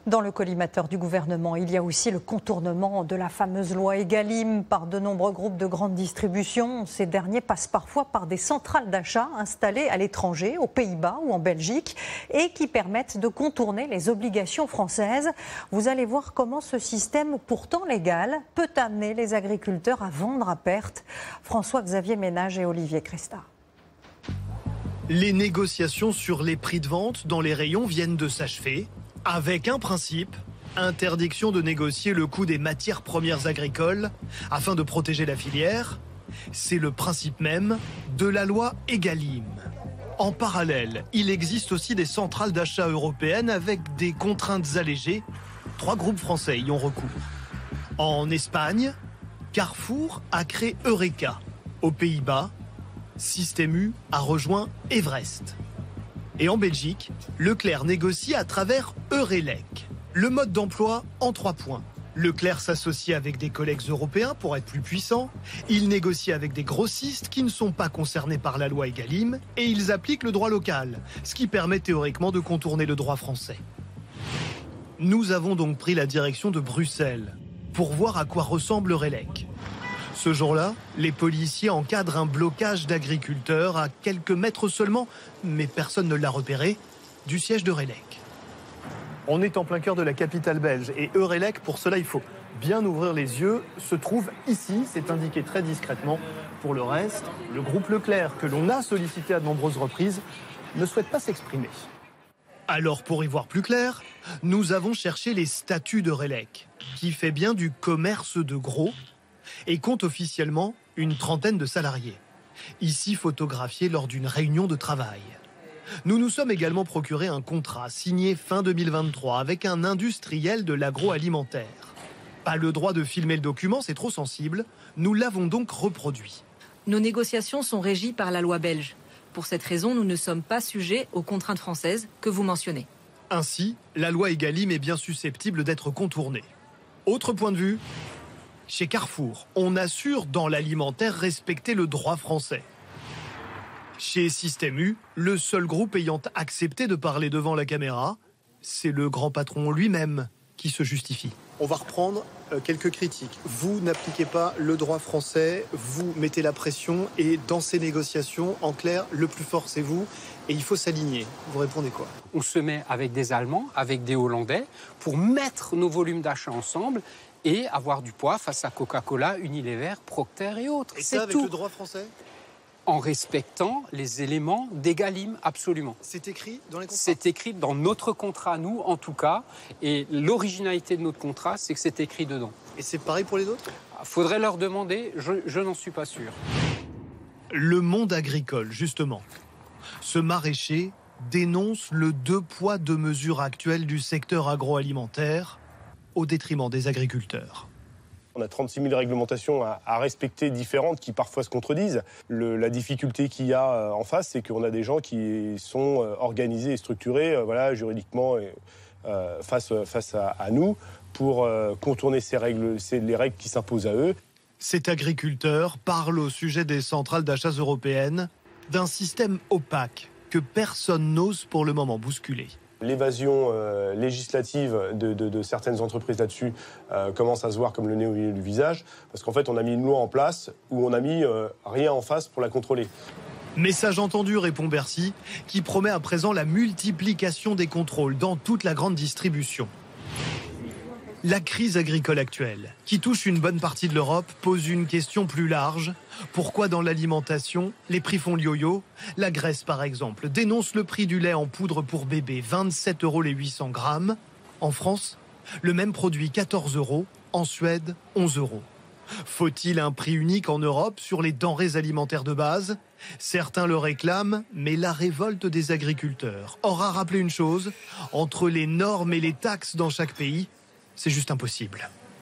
Dans le collimateur du gouvernement, il y a aussi le contournement de la fameuse loi Egalim par de nombreux groupes de grande distribution. Ces derniers passent parfois par des centrales d'achat installées à l'étranger, aux Pays-Bas ou en Belgique, et qui permettent de contourner les obligations françaises. Vous allez voir comment ce système, pourtant légal, peut amener les agriculteurs à vendre à perte. François-Xavier Ménage et Olivier Cresta. Les négociations sur les prix de vente dans les rayons viennent de s'achever, avec un principe, interdiction de négocier le coût des matières premières agricoles afin de protéger la filière. C'est le principe même de la loi Egalim. En parallèle, il existe aussi des centrales d'achat européennes avec des contraintes allégées. 3 groupes français y ont recours. En Espagne, Carrefour a créé Eureka. Aux Pays-Bas, Système U a rejoint Everest. Et en Belgique, Leclerc négocie à travers Eurelec. Le mode d'emploi en 3 points. Leclerc s'associe avec des collègues européens pour être plus puissant. Il négocie avec des grossistes qui ne sont pas concernés par la loi Egalim et ils appliquent le droit local, ce qui permet théoriquement de contourner le droit français. Nous avons donc pris la direction de Bruxelles pour voir à quoi ressemble Eurelec. Ce jour-là, les policiers encadrent un blocage d'agriculteurs à quelques mètres seulement, mais personne ne l'a repéré, du siège d'Eurelec. On est en plein cœur de la capitale belge et Eurelec, pour cela, il faut bien ouvrir les yeux, se trouve ici, c'est indiqué très discrètement. Pour le reste, le groupe Leclerc, que l'on a sollicité à de nombreuses reprises, ne souhaite pas s'exprimer. Alors, pour y voir plus clair, nous avons cherché les statuts d'Eurelec, qui fait bien du commerce de gros, et compte officiellement une trentaine de salariés, ici photographiés lors d'une réunion de travail. Nous nous sommes également procuré un contrat signé fin 2023 avec un industriel de l'agroalimentaire. Pas le droit de filmer le document, c'est trop sensible, nous l'avons donc reproduit. Nos négociations sont régies par la loi belge. Pour cette raison, nous ne sommes pas sujets aux contraintes françaises que vous mentionnez. Ainsi, la loi Egalim est bien susceptible d'être contournée. Autre point de vue, chez Carrefour, on assure dans l'alimentaire respecter le droit français. Chez Système U, le seul groupe ayant accepté de parler devant la caméra, c'est le grand patron lui-même qui se justifie. On va reprendre quelques critiques. Vous n'appliquez pas le droit français, vous mettez la pression et dans ces négociations, en clair, le plus fort c'est vous et il faut s'aligner. Vous répondez quoi? On se met avec des Allemands, avec des Hollandais pour mettre nos volumes d'achat ensemble et avoir du poids face à Coca-Cola, Unilever, Procter et autres. Et ça avec le droit français? En respectant les éléments d'Egalim, absolument. C'est écrit dans les contrats? C'est écrit dans notre contrat, nous, en tout cas. Et l'originalité de notre contrat, c'est que c'est écrit dedans. Et c'est pareil pour les autres? Faudrait leur demander, je n'en suis pas sûr. Le monde agricole, justement. Ce maraîcher dénonce le 2 poids 2 mesures actuel du secteur agroalimentaire au détriment des agriculteurs. On a 36 000 réglementations à respecter différentes qui parfois se contredisent. La difficulté qu'il y a en face, c'est qu'on a des gens qui sont organisés et structurés juridiquement face à nous pour contourner ces règles, les règles qui s'imposent à eux. Cet agriculteur parle au sujet des centrales d'achat européennes d'un système opaque que personne n'ose pour le moment bousculer. L'évasion législative de certaines entreprises là-dessus commence à se voir comme le nez au milieu du visage, parce qu'en fait, on a mis une loi en place où on a mis rien en face pour la contrôler. Message entendu, répond Bercy, qui promet à présent la multiplication des contrôles dans toute la grande distribution. La crise agricole actuelle, qui touche une bonne partie de l'Europe, pose une question plus large. Pourquoi dans l'alimentation, les prix font le yo-yo? La Grèce, par exemple, dénonce le prix du lait en poudre pour bébé, 27 € les 800 grammes. En France, le même produit, 14 €. En Suède, 11 €. Faut-il un prix unique en Europe sur les denrées alimentaires de base? Certains le réclament, mais la révolte des agriculteurs aura rappelé une chose, entre les normes et les taxes dans chaque pays, c'est juste impossible.